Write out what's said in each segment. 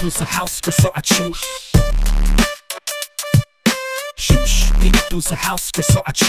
دوست هاوس که ساعت شش دوست هاوس که ساعت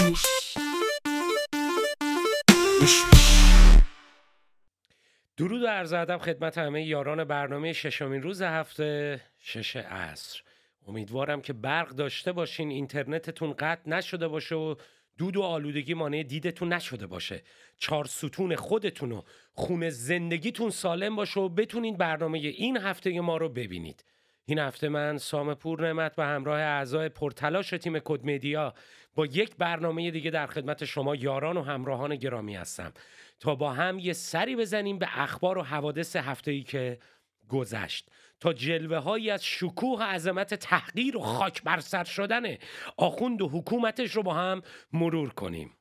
درود و عرض ادب خدمت همه یاران برنامه ششمین روز هفته 6 عصر. امیدوارم که برق داشته باشین، اینترنتتون قطع نشده باشه و دود و آلودگی مانع دیدتون نشده باشه، 4 ستون خودتون و خون زندگیتون سالم باشه و بتونین برنامه این هفته ما رو ببینید. این هفته من سام پور نعمت به همراه اعضای پرتلاش تیم کد مدیا با یک برنامه دیگه در خدمت شما یاران و همراهان گرامی هستم تا با هم یه سری بزنیم به اخبار و حوادث هفته‌ای که گذشت، تا جلوه هایی از شکوه عظمت تحقیر و خاک بر سر شدن آخوند و حکومتش رو با هم مرور کنیم.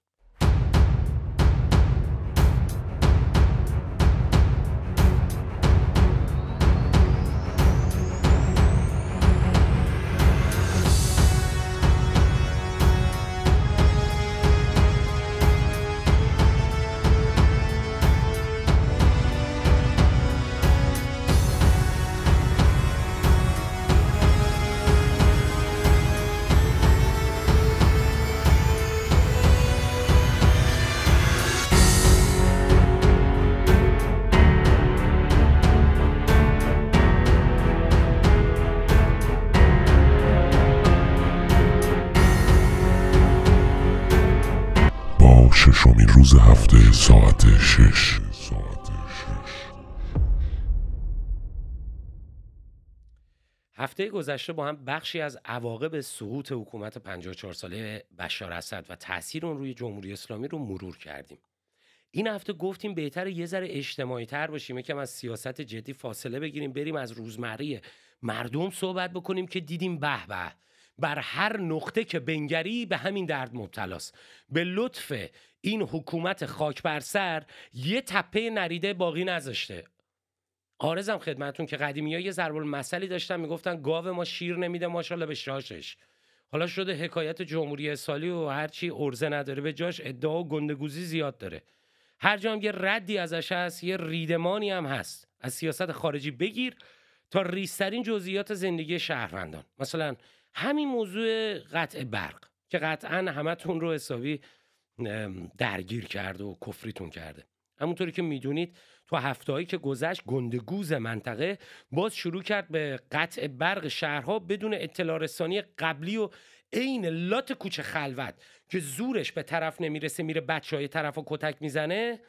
ششمین روز هفته ساعت 6. هفته گذشته با هم بخشی از عواقب سقوط حکومت 54 ساله بشار اسد و تأثیر اون روی جمهوری اسلامی رو مرور کردیم. این هفته گفتیم بهتره یه ذره اجتماعی تر باشیم، یکم از سیاست جدی فاصله بگیریم، بریم از روزمره مردم صحبت بکنیم که دیدیم به به بر هر نقطه که بنگری به همین درد مبتلاست. به لطف این حکومت خاک بر سر یه تپه نریده باقی نذاشته. عارضم خدمتون که قدیمی‌ها یه ضرب المثلی داشتن میگفتن گاو ما شیر نمیده ماشاءالله به شاشش. حالا شده حکایت جمهوری اسلامی و هرچی ارزه نداره به جاش ادعا و گندگوزی زیاد داره. هر جا هم یه ردی ازش هست، یه ریدمانی هم هست. از سیاست خارجی بگیر تا ریزترین جزئیات زندگی شهروندان. مثلا همین موضوع قطع برق که قطعاً همتون رو حسابی درگیر کرده و کفریتون کرده. همونطوری که میدونید تو هفته‌هایی که گذشت گندگوز منطقه باز شروع کرد به قطع برق شهرها بدون اطلاع رسانی قبلی و عین لات کوچه خلوت که زورش به طرف نمیرسه میره بچهای طرفو کتک میزنه.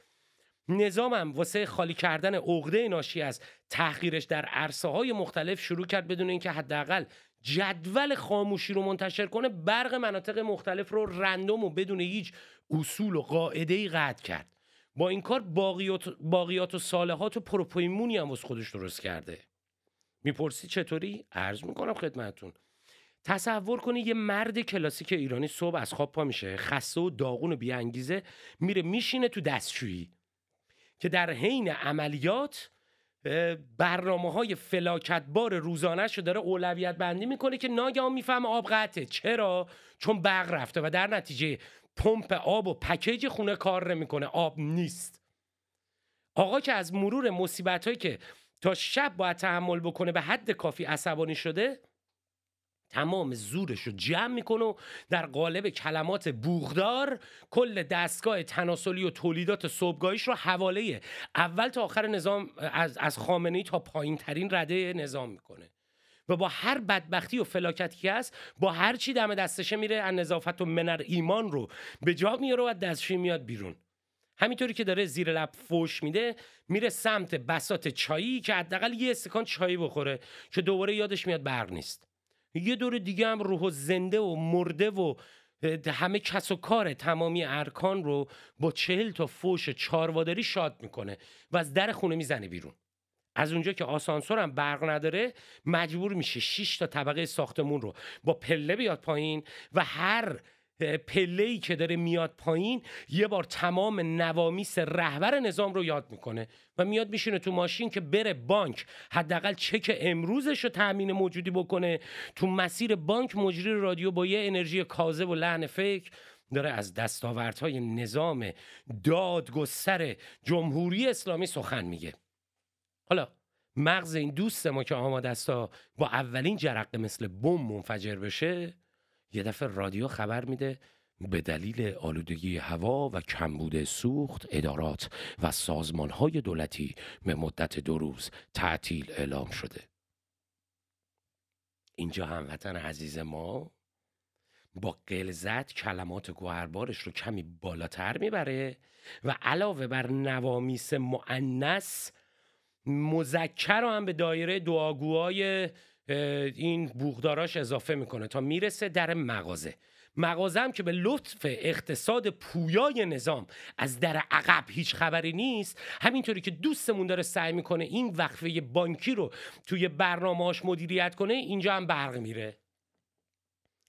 نظامم واسه خالی کردن عقده ناشی از تحقیرش در عرصه‌های مختلف شروع کرد بدون اینکه حداقل جدول خاموشی رو منتشر کنه برق مناطق مختلف رو رندوم و بدون هیچ اصول و قاعده‌ای قطع کرد. با این کار باقیات و صالحات و پروپویمونی هم از خودش درست کرده. میپرسی چطوری؟ عرض میکنم خدمتون. تصور کنی یه مرد کلاسیک ایرانی صبح از خواب پا میشه، خسته و داغون و بی‌انگیزه، میره میشینه تو دستشویی که در حین عملیات برنامه‌های فلاکتبار روزانه‌شو داره اولویت بندی میکنه که ناگهان میفهمه آب قطعه. چرا؟ چون برق رفته و در نتیجه پمپ آب و پکیج خونه کار نمیکنه، آب نیست. آقا که از مرور مصیبت‌هایی که تا شب باید تحمل بکنه به حد کافی عصبانی شده، تمام زورش رو جمع میکنه و در قالب کلمات بوغدار کل دستگاه تناسلی و تولیدات صبحگاهیش رو حواله اول تا آخر نظام از خامنه‌ای تا پایین ترین رده نظام میکنه و با هر بدبختی و فلاکتی که هست با هر چی دم دستشه میره از نظافت و منر ایمان رو به جا میاره و از دستشویی میاد بیرون. همینطوری که داره زیر لب فوش میده میره سمت بساط چایی که حداقل یه استکان چایی بخوره که دوباره یادش میاد برق نیست. یه دور دیگه هم روح زنده و مرده و همه کس و کار تمامی ارکان رو با 40 تا فوش چارواداری شاد میکنه و از در خونه میزنه بیرون. از اونجا که آسانسور هم برق نداره مجبور میشه 6 تا طبقه ساختمون رو با پله بیاد پایین و هر پله‌ای که داره میاد پایین یه بار تمام نوامیس رهبر نظام رو یاد میکنه و میاد میشینه تو ماشین که بره بانک حداقل چک امروزش رو تامین موجودی بکنه. تو مسیر بانک مجری رادیو با یه انرژی کاذب و لحن فکر داره از دستاوردهای نظام دادگستر جمهوری اسلامی سخن میگه. حالا مغز این دوست ما که آماده است تا با اولین جرقه مثل بمب منفجر بشه، یه دفعه رادیو خبر میده به دلیل آلودگی هوا و کمبود سوخت ادارات و سازمان‌های دولتی به مدت 2 روز تعطیل اعلام شده. اینجا هموطن عزیز ما با غلظت کلمات گوهربارش رو کمی بالاتر میبره و علاوه بر نوامیس مؤنث مذکر رو هم به دایره دعاگوهای این بوغداراش اضافه میکنه تا میرسه در مغازه هم که به لطف اقتصاد پویای نظام از در عقب هیچ خبری نیست. همینطوری که دوستمون داره سعی میکنه این وقفه بانکی رو توی برنامه‌اش مدیریت کنه، اینجا هم برق میره.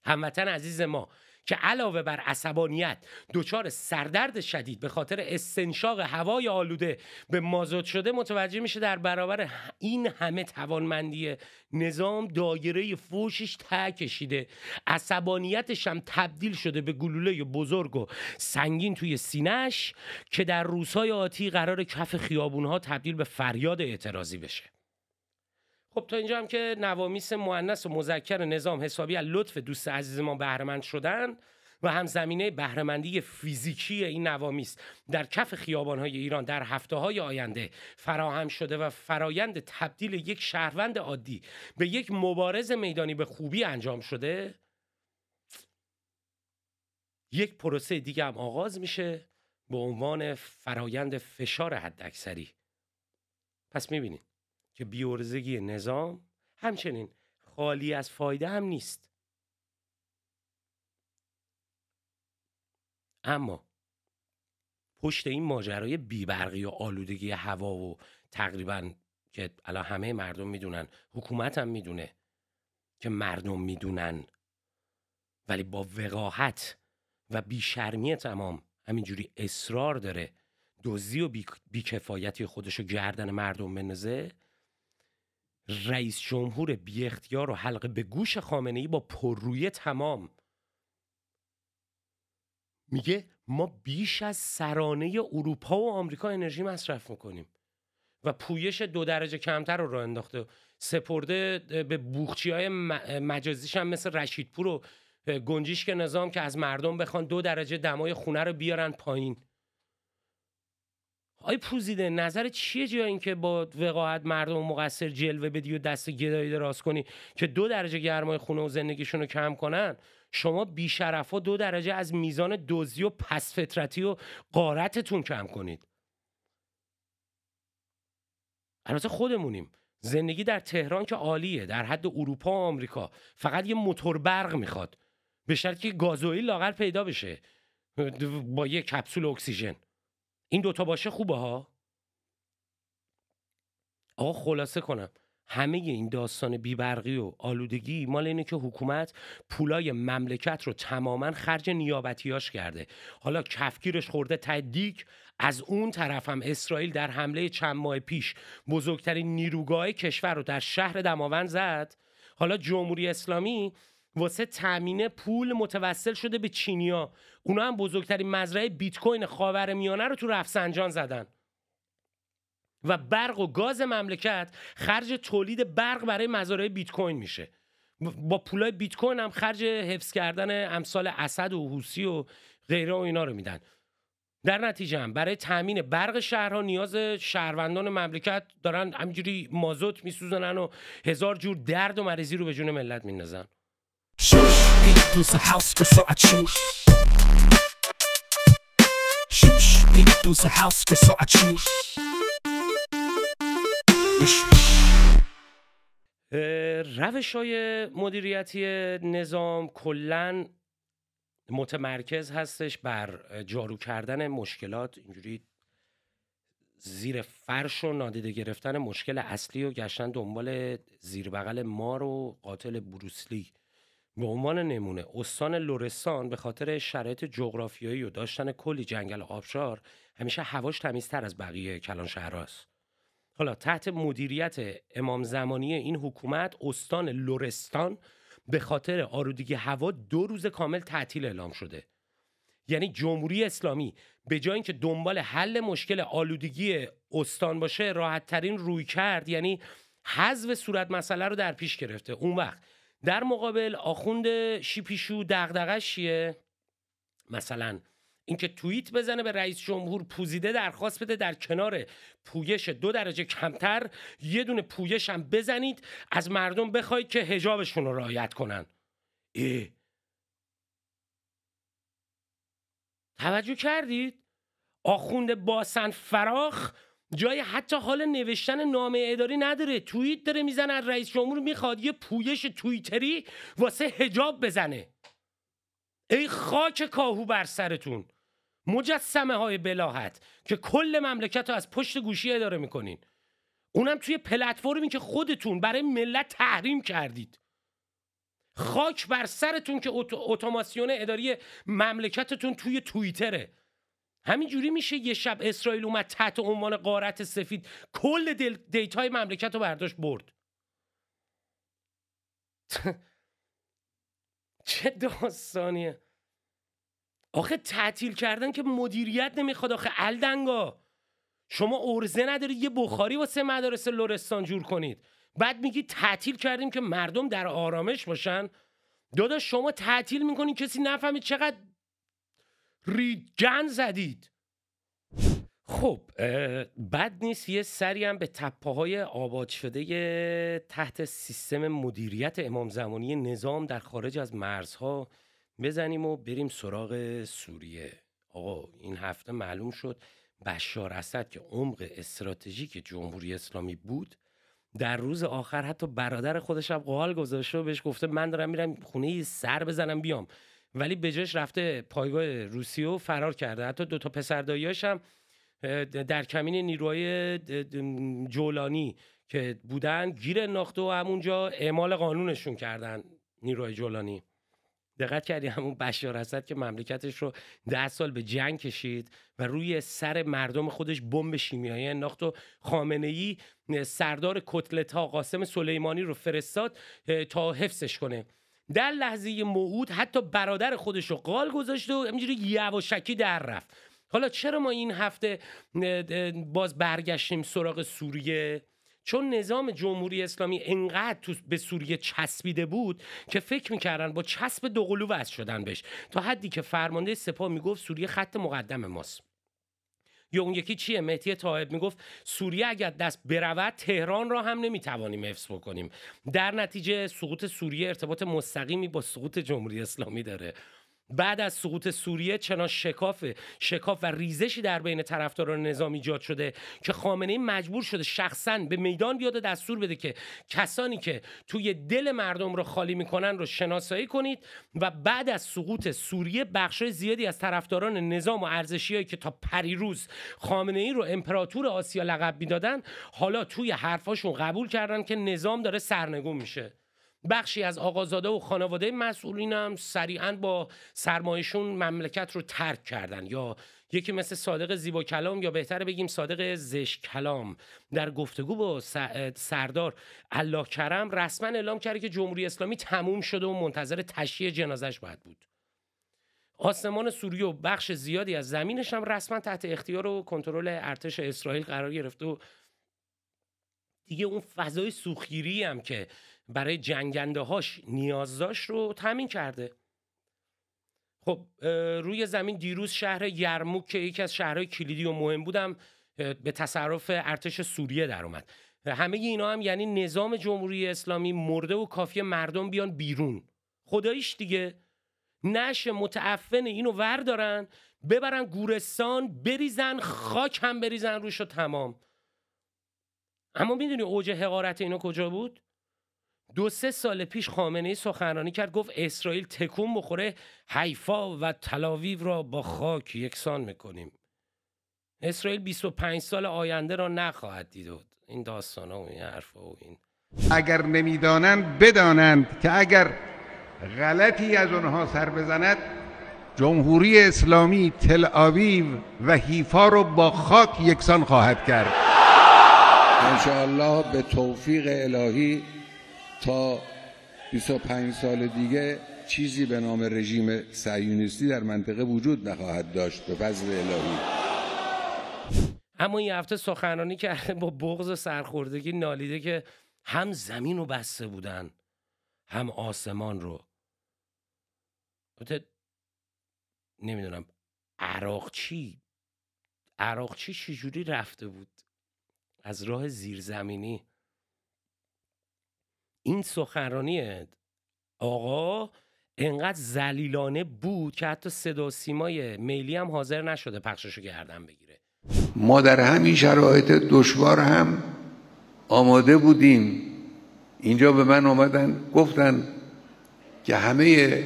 هموطن عزیز ما که علاوه بر عصبانیت دچار سردرد شدید به خاطر استنشاق هوای آلوده به مازوت شده، متوجه میشه در برابر این همه توانمندی نظام دایره فوشش ته کشیده، عصبانیتش هم تبدیل شده به گلوله بزرگ و سنگین توی سینه‌اش که در روزهای آتی قرار کف خیابونها تبدیل به فریاد اعتراضی بشه. خب تا اینجا هم که نوامیس مؤنث و مذکر نظام حسابی از لطف دوست عزیز ما بهره‌مند شدن و هم زمینه بهره‌مندی فیزیکی این نوامیس در کف خیابان‌های ایران در هفته‌های آینده فراهم شده و فرایند تبدیل یک شهروند عادی به یک مبارز میدانی به خوبی انجام شده، یک پروسه دیگه هم آغاز میشه به عنوان فرایند فشار حداکثری. پس می‌بینید که بی‌عرضگی نظام همچنین خالی از فایده هم نیست. اما پشت این ماجرای بیبرقی و آلودگی هوا و تقریبا که الان همه مردم میدونن، حکومت هم میدونه که مردم میدونن، ولی با وقاحت و بیشرمی تمام همینجوری اصرار داره دزدی و بیکفایتی خودشو گردن مردم بندازه، رئیس جمهور بی اختیار و حلقه به گوش خامنه‌ای با پررویی تمام میگه ما بیش از سرانه اروپا و آمریکا انرژی مصرف میکنیم و پویش 2 درجه کمتر رو راه انداخته، سپرده به بوخچی‌های مجازیش هم مثل رشیدپور و گنجیشک نظام که از مردم بخوان 2 درجه دمای خونه رو بیارن پایین. آی پوزیده، نظر چیه جای این که با وقاحت مردم مقصر جلوه بدی و دست گدایی دراز کنی که 2 درجه گرمای خونه و زندگیشون رو کم کنن؟ شما بیشرفا 2 درجه از میزان دزدی و پس فطرتی و غارتتون کم کنید. البته خودمونیم، زندگی در تهران که عالیه، در حد اروپا و آمریکا، فقط یه موتور برق میخواد، به شرطی که گازوئیل لاغر پیدا بشه با یه کپسول اکسیژن. این 2 تا باشه خوبه ها. آقا خلاصه کنم، همه این داستان بیبرقی و آلودگی مال اینه که حکومت پولای مملکت رو تماما خرج نیابتیاش کرده. حالا کفگیرش خورده ته دیگ. از اون طرف هم اسرائیل در حمله چند ماه پیش بزرگترین نیروگاه کشور رو در شهر دماوند زد. حالا جمهوری اسلامی واسه تامین پول متوسل شده به چینیا، اونا هم بزرگترین مزرعه بیت کوین خاورمیانه رو تو رفسنجان زدن و برق و گاز مملکت خرج تولید برق برای مزارع بیت کوین میشه. با پولای بیت کوین هم خرج حفظ کردن امثال اسد و حوثی و غیره و اینا رو میدن. در نتیجه هم برای تامین برق شهرها نیاز شهروندان مملکت دارن همینجوری مازوت میسوزنن و 1000 جور درد و مریضی رو به جون ملت میندازن. People's a house, so I choose. People's a house, so I choose. روش‌های مدیریتی نظام کلاً متمرکز هستش بر جارو کردن مشکلات، اینجوری زیر فرش و نادیده گرفتن مشکل اصلی و گشتن دنبال زیر بغل مار و قاتل بروسلی. به عنوان نمونه استان لرستان به خاطر شرایط جغرافیایی و داشتن کلی جنگل آبشار همیشه هواش تمیزتر از بقیه کلان شهرهاست. حالا تحت مدیریت امام زمانی این حکومت استان لرستان به خاطر آلودگی هوا 2 روز کامل تعطیل اعلام شده. یعنی جمهوری اسلامی به جای اینکه دنبال حل مشکل آلودگی استان باشه، راحت ترین روی کرد یعنی حذف صورت مسئله رو در پیش گرفته. اون وقت در مقابل آخوند شیپیشو دغدغه‌اش چیه؟ مثلا اینکه توییت بزنه به رئیس جمهور پوزیده درخواست بده در کنار پویش 2 درجه کمتر یه دونه پویش هم بزنید، از مردم بخواید که حجابشون رو رعایت کنن. توجه کردید؟ آخوند باسن فراخ جای حتی حال نوشتن نامه اداری نداره، توییت داره میزنه از رئیس جمهور میخواد یه پویش توییتری واسه حجاب بزنه. ای خاک کاهو بر سرتون مجسمه های بلاهت که کل مملکت رو از پشت گوشی اداره میکنین، اونم توی پلتفرمی که خودتون برای ملت تحریم کردید. خاک بر سرتون که اتوماسیون اداری مملکتتون توی توییتره. همینجوری میشه یه شب اسرائیل اومد تحت عنوان غارت سفید کل دیتای مملکت رو برداشت برد. چه داستانیه آخه؟ تعطیل کردن که مدیریت نمیخواد آخه. الدنگا شما ارزه ندارید یه بخاری واسه مدارس لرستان جور کنید، بعد میگی تعطیل کردیم که مردم در آرامش باشن. داداش شما تعطیل میکنید کسی نفهمید چقدر ریگن زدید. خب بد نیست یه سری هم به تپه‌های آباد شده تحت سیستم مدیریت امام زمانی نظام در خارج از مرزها بزنیم و بریم سراغ سوریه. آقا این هفته معلوم شد بشار اسد که عمق استراتژیک جمهوری اسلامی بود، در روز آخر حتی برادر خودش هم قال گذاشته و بهش گفته من دارم میرم خونه سر بزنم بیام، ولی به جاش رفته پایگاه روسیه و فرار کرده. حتی 2 تا پسر دایی‌هاش هم در کمین نیروهای جولانی که بودن گیر انداخته و همونجا اعمال قانونشون کردن نیروهای جولانی. دقت کردی همون بشار اسد که مملکتش رو 10 سال به جنگ کشید و روی سر مردم خودش بمب شیمیایی انداخت و خامنه‌ای سردار کتلت‌ها قاسم سلیمانی رو فرستاد تا حفظش کنه. در لحظه موعود حتی برادر خودش رو قال گذاشته و همینجوری یواشکی در رفت. حالا چرا ما این هفته باز برگشتیم سراغ سوریه؟ چون نظام جمهوری اسلامی انقدر به سوریه چسبیده بود که فکر میکردن با چسب دوقلو وصل شدن بهش، تا حدی که فرمانده سپاه میگفت سوریه خط مقدم ماست. یا اون یکی چیه؟ مهدی طاهب میگفت سوریه اگر دست برود تهران را هم نمیتوانیم حفظ بکنیم. در نتیجه سقوط سوریه ارتباط مستقیمی با سقوط جمهوری اسلامی داره. بعد از سقوط سوریه چنان شکاف و ریزشی در بین طرفداران نظام ایجاد شده که خامنه‌ای مجبور شده شخصاً به میدان بیاد و دستور بده که کسانی که توی دل مردم رو خالی میکنن رو شناسایی کنید. و بعد از سقوط سوریه بخشای زیادی از طرفداران نظام و ارزشیایی که تا پریروز خامنه‌ای رو امپراتور آسیا لقب میدادن، حالا توی حرفاشون قبول کردن که نظام داره سرنگون میشه. بخشی از آقازاده و خانواده مسئولین هم سریعا با سرمایشون مملکت رو ترک کردن. یا یکی مثل صادق زیبا کلام، یا بهتره بگیم صادق زشت کلام، در گفتگو با سردار الله کرم رسما اعلام کرده که جمهوری اسلامی تموم شده و منتظر تشییع جنازش باید بود. آسمان سوریه و بخش زیادی از زمینش هم رسما تحت اختیار و کنترل ارتش اسرائیل قرار گرفته و دیگه اون فضای سوختگیری هم که برای جنگنده هاش نیاز داشت رو تامین کرده. خب روی زمین دیروز شهر یرموک که یکی از شهرهای کلیدی و مهم بودم به تصرف ارتش سوریه در اومد. همه اینا هم یعنی نظام جمهوری اسلامی مرده و کافیه مردم بیان بیرون. خداییش دیگه نشه متعفن اینو وردارن ببرن گورستان بریزن خاک هم بریزن روش و تمام. اما میدونی اوج حقارت اینا کجا بود؟ 2-3 سال پیش خامنه‌ای سخنرانی کرد، گفت اسرائیل تکون بخوره حیفا و تل‌آویو را با خاک یکسان میکنیم. اسرائیل 25 سال آینده را نخواهد دید. این داستانا و این حرفا و این اگر نمیدانند بدانند که اگر غلطی از اونها سر بزند جمهوری اسلامی تل‌آویو و حیفا رو با خاک یکسان خواهد کرد. انشاءالله به توفیق الهی تا 25 سال دیگه چیزی به نام رژیم صهیونیستی در منطقه وجود نخواهد داشت به فضل الهی. اما این هفته سخنرانی کرده با بغض و سرخوردگی نالیده که هم زمین رو بسته بودن هم آسمان رو. نمیدونم عراقچی چجوری رفته بود از راه زیرزمینی. این سخنرانی آقا انقدر ذلیلانه بود که حتی صدا و سیمای ملی هم حاضر نشده پخششو گردن بگیره. ما در همین شرایط دشوار هم آماده بودیم. اینجا به من آمدن گفتن که همه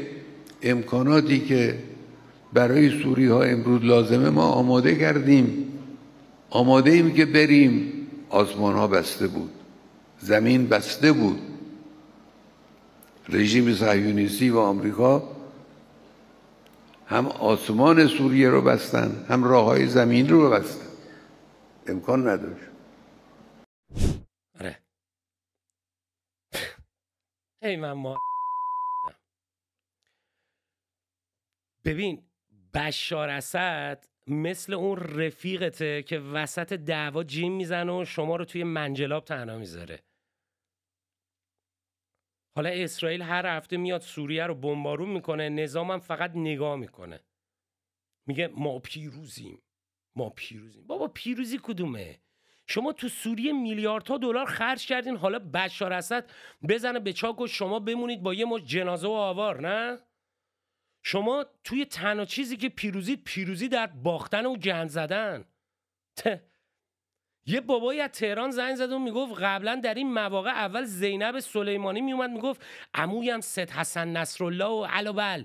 امکاناتی که برای سوری ها امروز لازمه ما آماده کردیم، آماده ایم که بریم. آسمان ها بسته بود، زمین بسته بود. رژیم صهیونیستی و آمریکا هم آسمان سوریه رو بستن هم راههای زمین رو بستن. امکان نداشت. آره ای من ما ببین بشار اسد مثل اون رفیقته که وسط دعوا جیم میزنه و شما رو توی منجلاب تنها میذاره. حالا اسرائیل هر هفته میاد سوریه رو بمبارون میکنه، نظامم فقط نگاه میکنه، میگه ما پیروزیم. بابا پیروزی کدومه؟ شما تو سوریه میلیاردها دلار خرج کردین، حالا بشار اسد بزنه به چاک و شما بمونید با یه مش جنازه و آوار. نه، شما توی تنها چیزی که پیروزی در باختن و گند زدن. یه بابایی از تهران زنگ زد و میگفت قبلا در این مواقع اول زینب سلیمانی میومد میگفت عمویم سید حسن نصرالله و علوبل.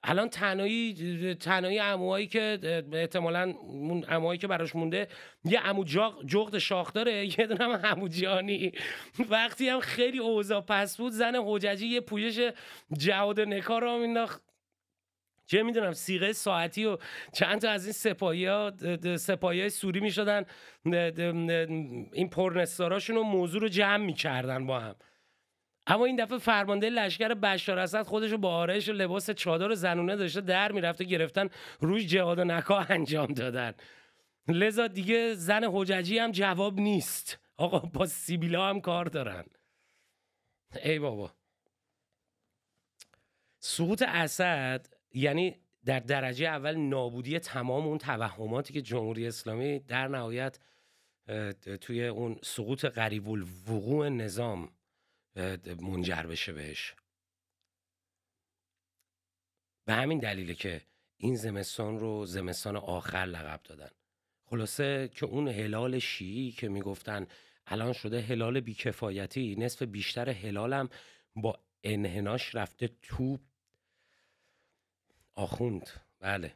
الان تنهایی عموهایی که احتمالاً اون عموهایی که براش مونده یه عمو جغد شاخ داره، یه دونه هم عمو جانی. وقتی هم خیلی اوضاع پس بود زن حججی یه پویش جهاد نکار را مینداخت، چه میدونم صیغه ساعتی و چند تا از این سپاهی سوری میشدن این پرنستاراشون و موضوع رو جمع میکردن با هم. اما این دفعه فرمانده لشکر بشار اسد خودشو با آرایش و لباس چادر و زنونه داشته در میرفته گرفتن روش جهاد و نکاح انجام دادن. لذا دیگه زن حججی هم جواب نیست، آقا با سیبیلا هم کار دارن. ای بابا، سقوط اسد یعنی در درجه اول نابودی تمام اون توهماتی که جمهوری اسلامی در نهایت توی اون سقوط قریب الوقوع نظام منجر بشه بهش. به همین دلیله که این زمستان رو زمستان آخر لقب دادن. خلاصه که اون هلال شیعی که میگفتن الان شده هلال بیکفایتی، نصف بیشتر هلالم با انحناش رفته تو آخوند. بله،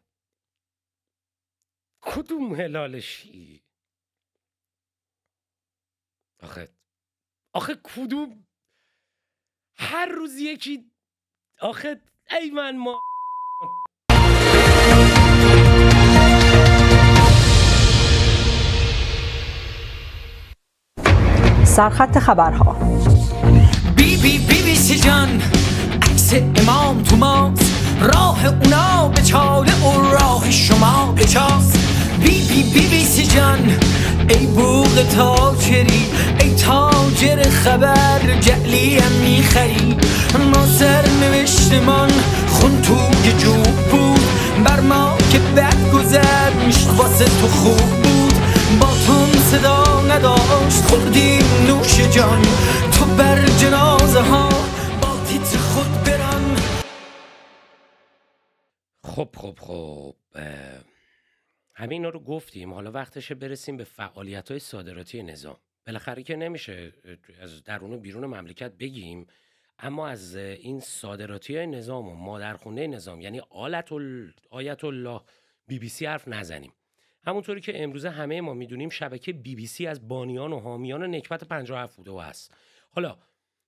کدوم هلال شیعی؟ آخه کدوم؟ هر روز یکی. آخه ای من ما سرخط خبرها. بی سی جان، عکس امام تو ماست، راه اونا به چاله و راه شما به چاست. بی سی جان، ای بوق تاجری، ای تاجر خبر جعلی هم میخری. ناصر نوشتمان خون توی جوب بود، بر ما که بد گذشت واسه تو خوب بود. با تون صدا نداشت خوردیم نوش جان، تو بر جنازه ها با تیتر خود بران. خب همه اینا رو گفتیم، حالا وقتشه برسیم به فعالیت‌های صادراتی نظام. بالاخره که نمیشه از درون و بیرون مملکت بگیم، اما از این صادراتی نظام و مادرخونه نظام یعنی آیت الله BBC حرف نزنیم. همونطوری که امروزه همه ما میدونیم شبکه BBC از بانیان و حامیان نکبت 57 بوده و هست. حالا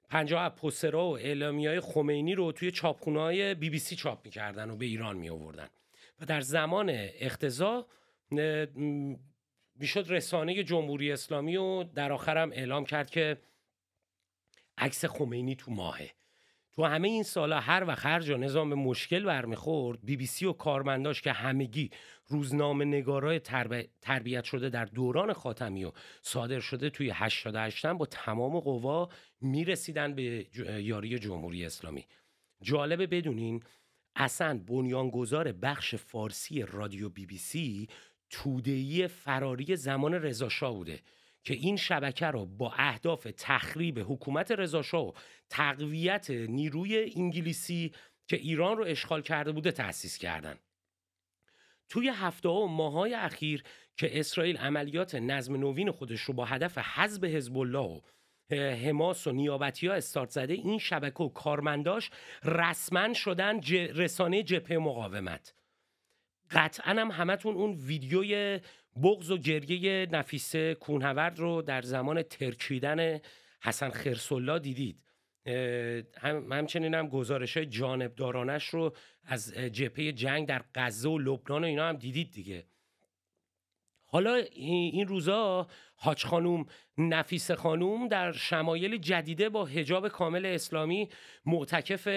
57 پوسترها و اعلامیه‌های خمینی رو توی چاپخونه‌های BBC چاپ می‌کردن و به ایران می‌آوردن و در زمان اقتضا میشد رسانه جمهوری اسلامی و در آخرم اعلام کرد که عکس خمینی تو تو همه این سالا هر وقت هر جا نظام به مشکل برمیخورد، BBC و کارمنداش که همگی روزنامه نگارای تربیت شده در دوران خاتمی و صادر شده توی 88 با تمام قوا میرسیدن به یاری جمهوری اسلامی. جالبه بدونین اصلا بنیانگذار بخش فارسی رادیو BBC توده‌ای فراری زمان رضا شاه بوده که این شبکه رو با اهداف تخریب حکومت رضا شاه و تقویت نیروی انگلیسی که ایران رو اشغال کرده بوده تأسیس کردن. توی هفته و ماهای اخیر که اسرائیل عملیات نظم نوین خودش رو با هدف حذف حزب الله و حماس و نیابتی‌ها استارت زده، این شبکه و کارمنداش رسما شدن رسانه جبهه مقاومت. قطعا هم همتون اون ویدیوی بغض و گریه نفیسه کونهورد رو در زمان ترکیدن حسن خرس‌الله دیدید. همچنین هم گزارش‌های جانبدارانش رو از جبهه جنگ در غزه و لبنان و اینا هم دیدید دیگه. حالا این روزا حاج خانوم نفیسه خانوم در شمایل جدیده با حجاب کامل اسلامی معتکف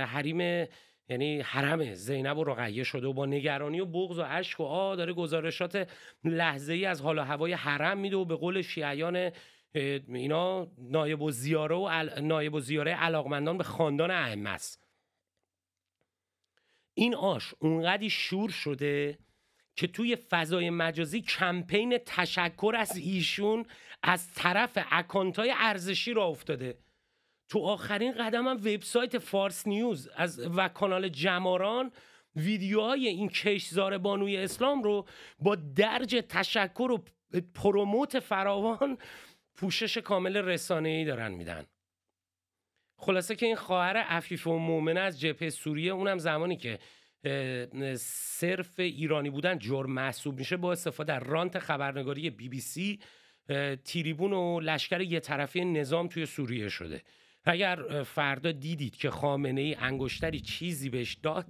حریم یعنی حرم زینب و رقیه شده و با نگرانی و بغض و اشک و داره گزارشات لحظه‌ای از حال و هوای حرم میده و به قول شیعیان اینا نایب الزیاره علاقمندان به خاندان ائمه است. این آش اونقدی شور شده که توی فضای مجازی کمپین تشکر از ایشون از طرف اکانت‌های ارزشی را افتاده. تو آخرین قدم هم وبسایت فارس نیوز و کانال جماران ویدیوهای این کشزار بانوی اسلام رو با درج تشکر و پروموت فراوان پوشش کامل رسانه‌ای دارن میدن. خلاصه که این خواهر عفیف و مومنه از جبهه سوریه، اونم زمانی که صرف ایرانی بودن جرم محسوب میشه، با استفاده از رانت خبرنگاری BBC تریبون و لشکر یه طرفه نظام توی سوریه شده. اگر فردا دیدید که خامنه‌ای انگشتری چیزی بهش داد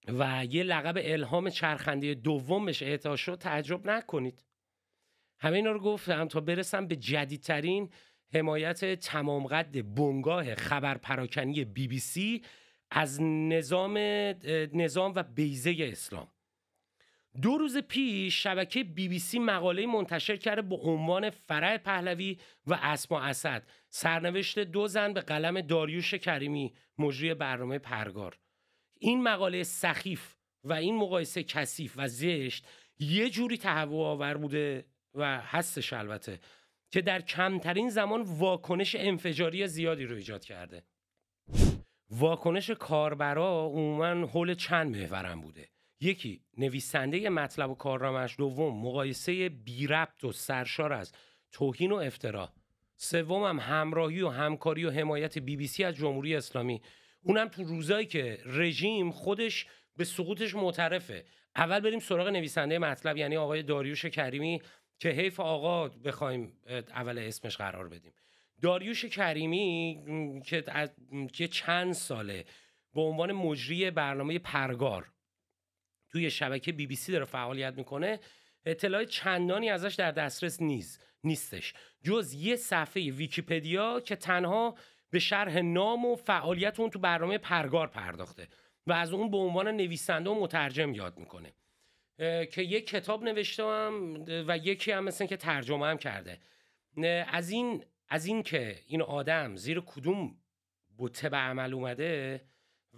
و یه لقب الهام چرخنده دوم بهش اعطا شد، تعجب نکنید. همه اینا رو گفتم تا برسم به جدیدترین حمایت تمام قد بنگاه خبر پراکنی BBC از نظام و بیضه اسلام. 2 روز پیش شبکه BBC مقاله منتشر کرده با عنوان فرح پهلوی و اسما اسد، سرنوشت 2 زن به قلم داریوش کریمی، مجری برنامه پرگار. این مقاله سخیف و این مقایسه کثیف و زشت یه جوری تهوع آور بوده و هستش البته که در کمترین زمان واکنش انفجاری زیادی رو ایجاد کرده. واکنش کاربرا عموماً حول چند محورم بوده. یکی نویسنده مطلب و کارنامه‌اش، دوم مقایسه بی ربط و سرشار از توهین و افترا، سوم هم همراهی و همکاری و حمایت BBC از جمهوری اسلامی، اونم تو روزایی که رژیم خودش به سقوطش معترفه. اول بریم سراغ نویسنده مطلب، یعنی آقای داریوش کریمی که حیف آقا بخوایم اول اسمش قرار بدیم. داریوش کریمی که چند ساله به عنوان مجری برنامه پرگار توی شبکه BBC داره فعالیت میکنه، اطلاعات چندانی ازش در دسترس نیستش جز یه صفحه ویکی‌پدیا که تنها به شرح نام و فعالیت اون تو برنامه پرگار پرداخته و از اون به عنوان نویسنده و مترجم یاد میکنه که یک کتاب نوشتم و یکی هم مثلا که ترجمه هم کرده. از این که این آدم زیر کدوم بوته به عمل اومده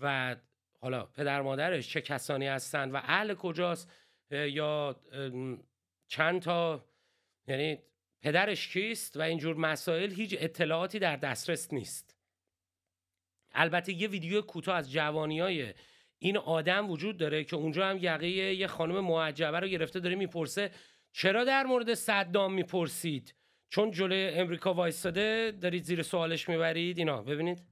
و حالا پدر مادرش چه کسانی هستن و اهل کجاست یا چند تا یعنی پدرش کیست و اینجور مسائل، هیچ اطلاعاتی در دسترس نیست. البته یه ویدیو کوتاه از جوانیای این آدم وجود داره که اونجا هم یقه یه خانم معجبه رو گرفته داره میپرسه چرا در مورد صدام میپرسید، چون جلوی امریکا وایستاده دارید زیر سوالش میبرید. اینا ببینید.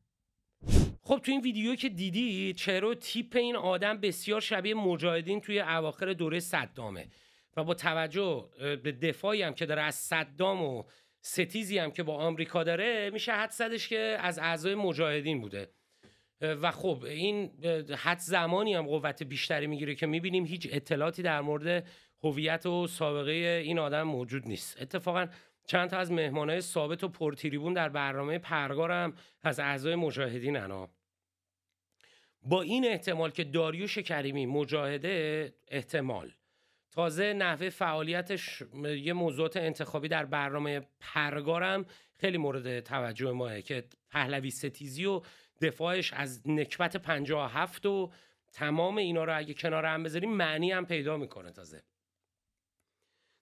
خب تو این ویدیو که دیدید چهره و تیپ این آدم بسیار شبیه مجاهدین توی اواخر دوره صدامه و با توجه به دفاعی هم که داره از صدام و ستیزی هم که با آمریکا داره، میشه حد زدش که از اعضای مجاهدین بوده و خب این حد زمانی هم قوت بیشتری میگیره که میبینیم هیچ اطلاعاتی در مورد هویت و سابقه این آدم موجود نیست. اتفاقا چند تا از مهمانای ثابت و پرتریبون در برنامه پرگارم از اعضای مجاهدین انا. با این احتمال که داریوش کریمی مجاهده، احتمال تازه نحوه فعالیتش یه موضوعات انتخابی در برنامه پرگارم خیلی مورد توجه ماه که پهلوی ستیزی و دفاعش از نکبت 57 و تمام اینا رو اگه کنار هم بذاریم معنی هم پیدا میکنه. تازه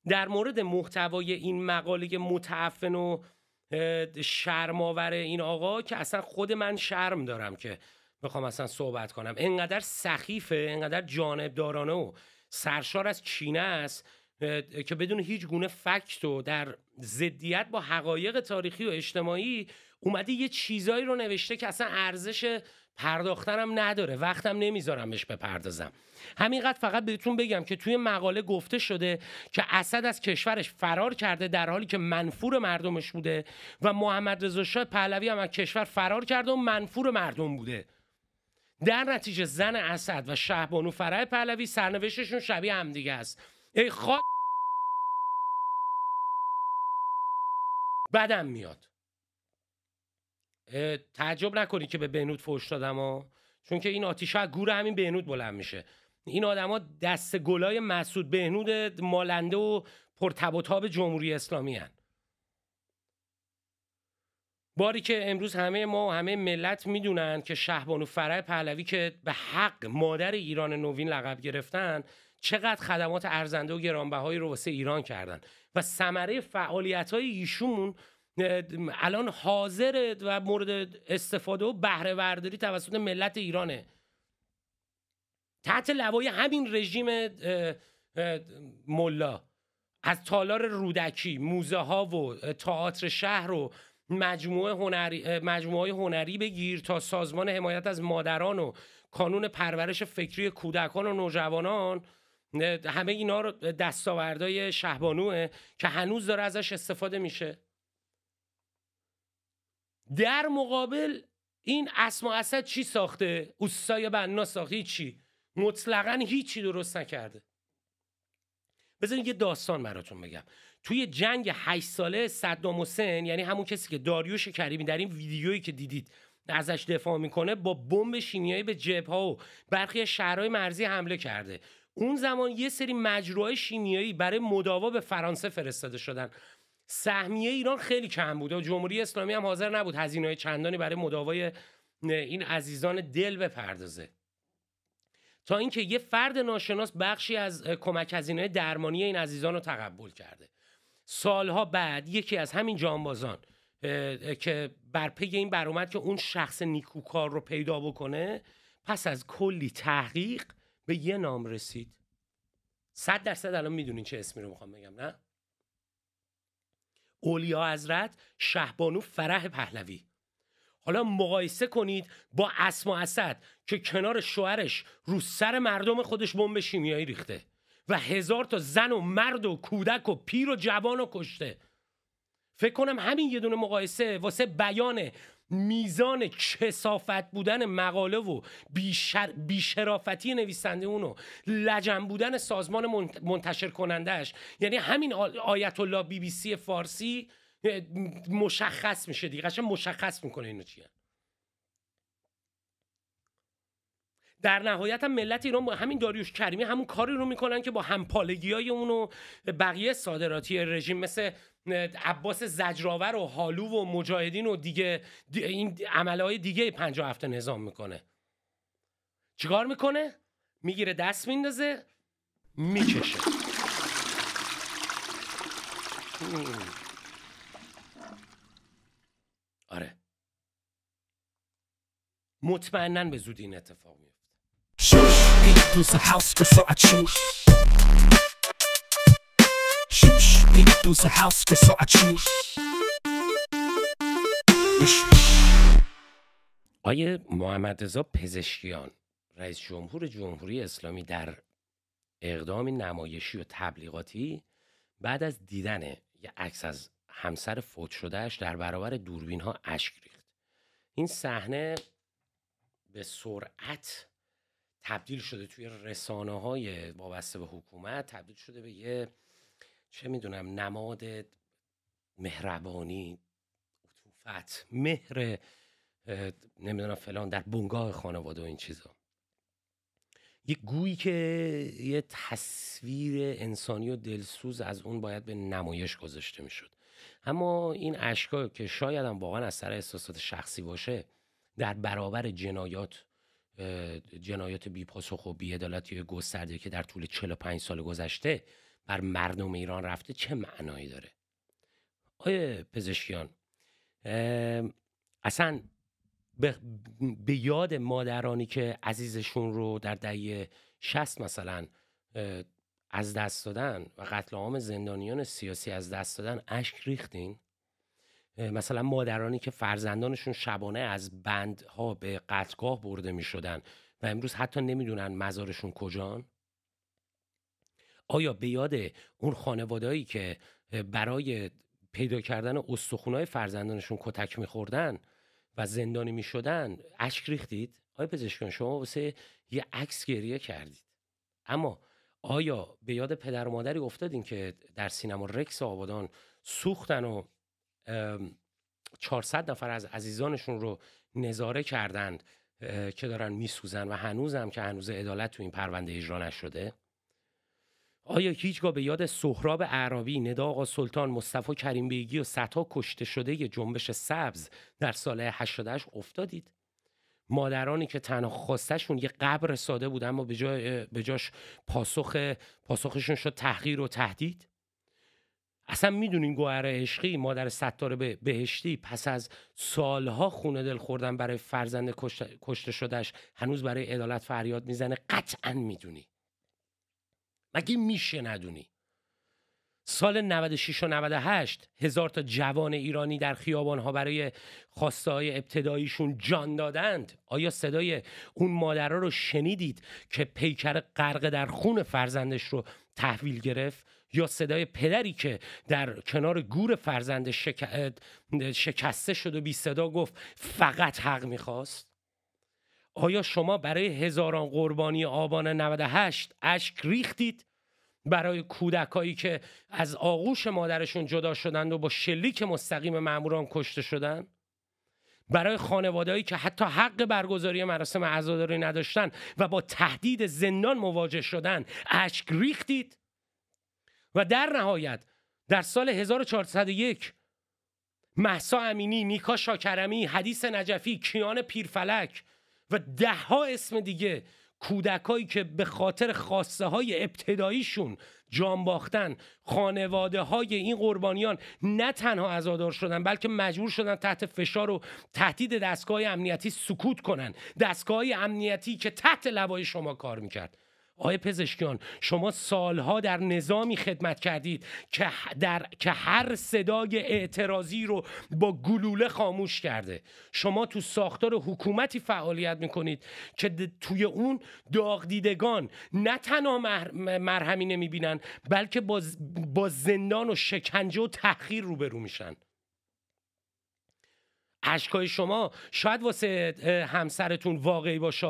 در مورد محتوای این مقاله متعفن و شرم‌آور این آقا که اصلا خود من شرم دارم که بخوام اصلا صحبت کنم، انقدر سخیفه، انقدر جانبدارانه و سرشار از کینه است که بدون هیچ گونه فکت و در ضدیت با حقایق تاریخی و اجتماعی اومده یه چیزایی رو نوشته که اصلا ارزش پرداختنم نداره، وقتم نمیذارم بهش بپردازم. همینقدر فقط بهتون بگم که توی مقاله گفته شده که اسد از کشورش فرار کرده در حالی که منفور مردمش بوده و محمد رضا شاه پهلوی هم از کشور فرار کرده و منفور مردم بوده. در نتیجه زن اسد و شهبانو فرح پهلوی سرنوشتشون شبیه هم دیگه است. ای خاک بدم میاد. تعجب نکنی که به بهنود فحش دادم ها، چون که این آتیشه از گور همین بهنود بلند میشه. این آدما دست گلای مسعود بهنود مالنده و پرتب و تاب جمهوری اسلامی هن. باری که امروز همه ما و همه ملت میدونن که شهبانو فرح پهلوی که به حق مادر ایران نوین لقب گرفتن چقدر خدمات ارزنده و گرانبهایی رو واسه ایران کردن و ثمره فعالیت‌های ایشون الان حاضر و مورد استفاده و بهره برداری توسط ملت ایرانه. تحت لوای همین رژیم ملا از تالار رودکی، موزه ها و تئاتر شهر و مجموعه هنری بگیر تا سازمان حمایت از مادران و کانون پرورش فکری کودکان و نوجوانان، همه اینا رو دستاوردهای شهبانوه که هنوز داره ازش استفاده میشه. در مقابل این اسما اسد چی ساخته؟ اوستای بنا ساخته؟ چی؟ مطلقاً هیچی درست نکرده. بذارید یه داستان براتون بگم. توی جنگ 8 ساله صدام حسین، یعنی همون کسی که داریوش کریمی در این ویدیویی که دیدید ازش دفاع میکنه، با بمب شیمیایی به جبهه‌ها و برخی شهرهای مرزی حمله کرده. اون زمان یه سری مجروحای شیمیایی برای مداوا به فرانسه فرستاده شدن. سهمیه ایران خیلی کم بود و جمهوری اسلامی هم حاضر نبود هزینه‌های چندانی برای مداوای این عزیزان دل بپردازه، تا اینکه یه فرد ناشناس بخشی از کمک هزینه درمانی این عزیزان رو تقبل کرده. سالها بعد یکی از همین جانبازان که بر پی این برآمد که اون شخص نیکوکار رو پیدا بکنه، پس از کلی تحقیق به یه نام رسید. 100% الان میدونین چه اسمی رو میخوام بگم، نه؟ اولیا حضرت شهبانو فرح پهلوی. حالا مقایسه کنید با اسما اسد که کنار شوهرش رو سر مردم خودش بمب شیمیایی ریخته و 1000 تا زن و مرد و کودک و پیر و جوان رو کشته. فکر کنم همین یه دونه مقایسه واسه بیان میزان کثافت بودن مقاله و بیشرافتی نویسنده اونو، لجن بودن سازمان منتشر کنندش، یعنی همین آیت الله BBC فارسی مشخص میشه دیگه، قشنگ مشخص میکنه اینو چیه. در نهایت هم ملت ایران با همین داریوش کریمی همون کاری رو میکنن که با همپالگیای اونو بقیه صادراتی رژیم مثل عباس زجرآور و حالو و مجاهدین و دیگه این عملهای دیگه 57 نظام میکنه. چیکار میکنه؟ میگیره دست میندازه میکشه. آره مطمئناً به زودی این اتفاق میفته. آیه محمد رضا پزشکیان رئیس جمهور جمهوری اسلامی در اقدامی نمایشی و تبلیغاتی بعد از دیدن یه عکس از همسر فوت شدهش در برابر دوربین ها اشک ریخت. این صحنه به سرعت تبدیل شده توی رسانه های وابسته به حکومت، تبدیل شده به یه چه میدونم نماد مهربانی، عطوفت، مهر، نمیدونم فلان در بنگاه خانواده و این چیزا. یه گویی که یه تصویر انسانی و دلسوز از اون باید به نمایش گذاشته میشد. اما این اشکا که شاید هم واقعا از سر احساسات شخصی باشه، در برابر جنایات بی‌پاسخ و بی‌عدالتی گسترده که در طول 45 سال گذشته بر مردم ایران رفته، چه معنایی داره؟ آیه پزشکیان، اصلا به یاد مادرانی که عزیزشون رو در دهه 60 مثلا از دست دادن و قتل عام زندانیان سیاسی از دست دادن اشک ریختین؟ مثلا مادرانی که فرزندانشون شبانه از بندها به قتلگاه برده می شدن و امروز حتی نمیدونن مزارشون کجان؟ آیا به یاد اون خانوادهایی که برای پیدا کردن استخونای فرزندانشون کتک می‌خوردن و زندانی می‌شدن اشک ریختید؟ آیا پزشکان شما واسه یه عکس گریه کردید، اما آیا به یاد پدر و مادری افتادین که در سینما رکس آبادان سوختن و 400 نفر از عزیزانشون رو نظاره کردند که دارن میسوزن و هنوز عدالت تو این پرونده اجرا نشده؟ آیا هیچگاه به یاد سهراب اعرابی، ندا آقا سلطان، مصطفی کریم بیگی و صدها کشته شده ی جنبش سبز در سال 88 افتادید؟ مادرانی که تنها خواستشون یه قبر ساده بود اما به جاش پاسخشون شد تحقیر و تهدید؟ اصلا میدونین گوهر عشقی، مادر ستار بهشتی، پس از سالها خونه دل خوردن برای فرزند کشته شدهش هنوز برای عدالت فریاد میزنه؟ قطعا میدونی، مگه میشه ندونی؟ سال 96 و 98 1000 تا جوان ایرانی در خیابانها برای خواسته‌های ابتداییشون جان دادند. آیا صدای اون مادرها رو شنیدید که پیکر غرق در خون فرزندش رو تحویل گرفت؟ یا صدای پدری که در کنار گور فرزند شکسته شد و بی صدا گفت فقط حق میخواست؟ آیا شما برای هزاران قربانی آبان 98 اشک ریختید؟ برای کودکایی که از آغوش مادرشون جدا شدند و با شلیک مستقیم ماموران کشته شدند؟ برای خانوادهایی که حتی حق برگزاری مراسم عزاداری نداشتن و با تهدید زندان مواجه شدن اشک ریختید؟ و در نهایت در سال 1401 مهسا امینی، نیکا شاکرمی، حدیث نجفی، کیان پیرفلک و 10 ها اسم دیگه، کودکایی که به خاطر خواسته های ابتداییشون جان باختن، خانواده های این قربانیان نه تنها عزادار شدن بلکه مجبور شدن تحت فشار و تهدید دستگاه امنیتی سکوت کنن، دستگاه امنیتی که تحت لوای شما کار میکرد. آقای پزشکیان، شما سالها در نظامی خدمت کردید که هر صدای اعتراضی رو با گلوله خاموش کرده. شما تو ساختار حکومتی فعالیت میکنید که توی اون داغدیدگان نه تنها مرهمی نمیبینن بلکه با زندان و شکنجه و تحقیر روبرو میشن. اشکای شما شاید واسه همسرتون واقعی باشه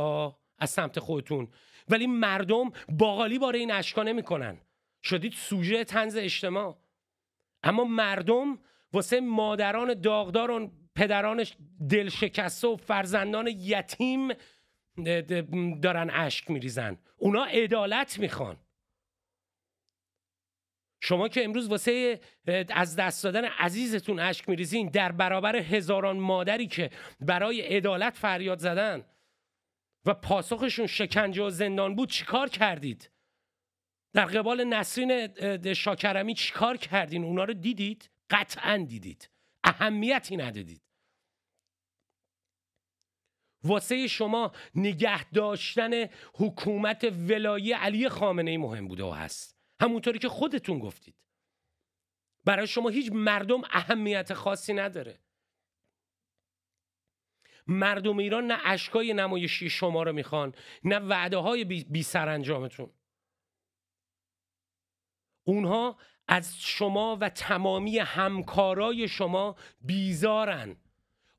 از سمت خودتون، ولی مردم باقالی باره این اشکا نمی کنن. شدید سوژه طنز اجتماع. اما مردم واسه مادران داغدار و پدران دلشکسته و فرزندان یتیم دارن اشک میریزن. اونا عدالت میخوان. شما که امروز واسه از دست دادن عزیزتون اشک میریزین، در برابر هزاران مادری که برای عدالت فریاد زدن و پاسخشون شکنجه و زندان بود، چیکار کردید؟ در قبال نسرین شاکرمی چیکار کردین؟ اونا رو دیدید؟ قطعاً دیدید. اهمیتی ندادید. واسه شما نگه داشتن حکومت ولایی علی خامنه‌ای مهم بوده و هست، همونطوری که خودتون گفتید. برای شما هیچ مردم اهمیت خاصی نداره. مردم ایران نه اشکای نمایشی شما رو میخوان، نه وعده های بی سرانجامتون. اونها از شما و تمامی همکارای شما بیزارن.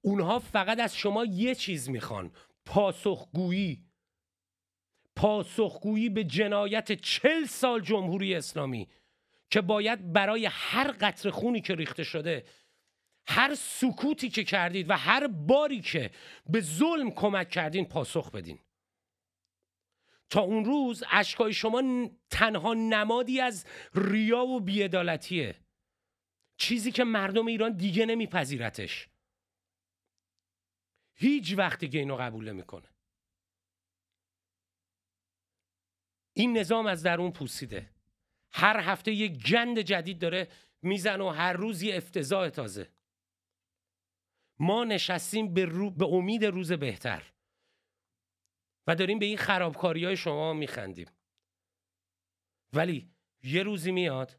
اونها فقط از شما یه چیز میخوان: پاسخگویی به جنایت 40 سال جمهوری اسلامی که باید برای هر قطره خونی که ریخته شده، هر سکوتی که کردید و هر باری که به ظلم کمک کردین پاسخ بدین. تا اون روز اشکای شما تنها نمادی از ریا و بی‌عدالتیه، چیزی که مردم ایران دیگه نمیپذیرتش، هیچ وقت دیگه اینو قبول نمیکنه. این نظام از درون پوسیده، هر هفته یک گند جدید داره میزنه و هر روز یه افتضاح تازه. ما نشستیم به امید روز بهتر و داریم به این خرابکاری‌های شما میخندیم، ولی یه روزی میاد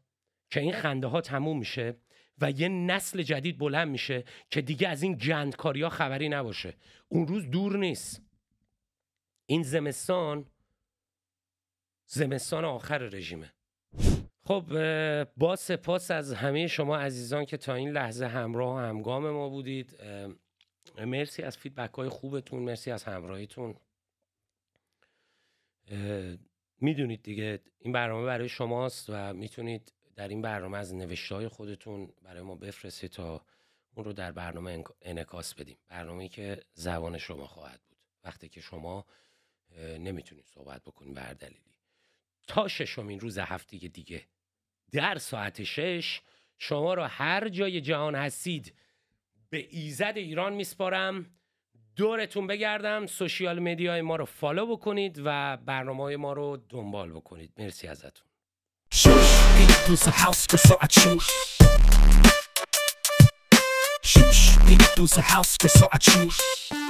که این خنده ها تموم میشه و یه نسل جدید بلند میشه که دیگه از این گندکاری‌ها خبری نباشه. اون روز دور نیست. این زمستان آخر رژیمه. خب با سپاس از همه شما عزیزان که تا این لحظه همراه و همگام ما بودید. مرسی از فیدبک های خوبتون، مرسی از همراهیتون. میدونید دیگه این برنامه برای شماست و میتونید در این برنامه از نوشته های خودتون برای ما بفرستید تا اون رو در برنامه انعکاس بدیم. برنامه‌ای که زبان شما خواهد بود وقتی که شما نمیتونید صحبت بکنید به هر دلیلی. تا 6مین روز هفته دیگه در ساعت 6 شما را هر جای جهان هستید به ایزد ایران میسپارم. دورتون بگردم، سوشیال مدیای ما رو فالو بکنید و برنامه‌های ما رو دنبال بکنید. مرسی ازتون. House, so I choose.